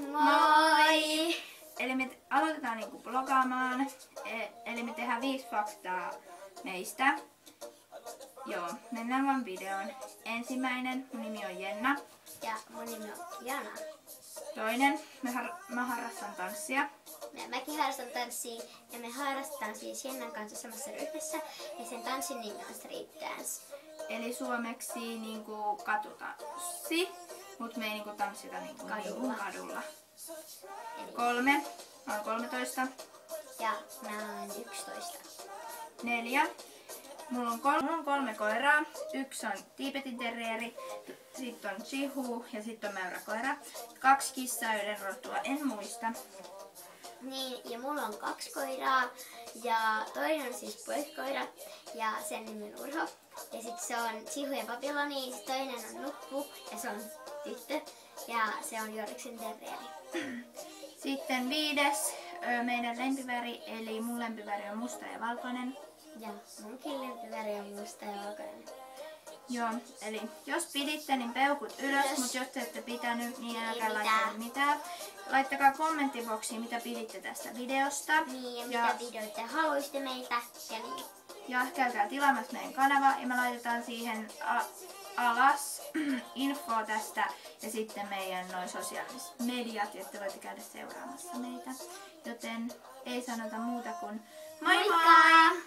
Moi! Eli me aloitetaan niinku blogaamaan. Eli me tehdään 5 faktaa meistä. Joo, mennään vaan videoon. Ensimmäinen, mun nimi on Jenna. Ja mun nimi on Jana. Toinen, mä harrastan tanssia. Mäkin harrastan tanssia ja me harrastetaan siis Jennan kanssa samassa ryhmässä ja sen tanssin nimi on Street Dance. Eli suomeksi niinku katutanssi, mut me ei niinku tanssita niinku kadulla. Eli 3, mä oon 13. ja mä oon 11. 4. Mulla on 3 koiraa. Yksi on Tibetin terrieri, sitten on chihu ja sitten on mäyräkoira. 2 kissaa yhden rotua, en muista. Niin, ja mulla on 2 koiraa ja toinen on siis poikakoira ja sen nimi on Urho. Ja sitten se on Chihu ja Babyloni, sit toinen on Nuppu ja se on tyttö ja se on Joriksen terrieri. Sitten 5. Meidän lempiväri, eli mun lempiväri on musta ja valkoinen. Ja munkin lempiväri on musta ja valkoinen. Joo, eli jos piditte, niin peukut ylös, mutta jos te ette pitänyt, niin älkää laittako mitään. Laittakaa kommenttiboksiin, mitä piditte tästä videosta. Niin, ja mitä videoita haluaisitte meiltä ja niin. Ja käykää tilaamassa meidän kanava ja me laitetaan siihen alas infoa tästä ja sitten meidän noin sosiaaliset mediat, jotta voitte käydä seuraamassa meitä. Joten ei sanota muuta kuin moi moi!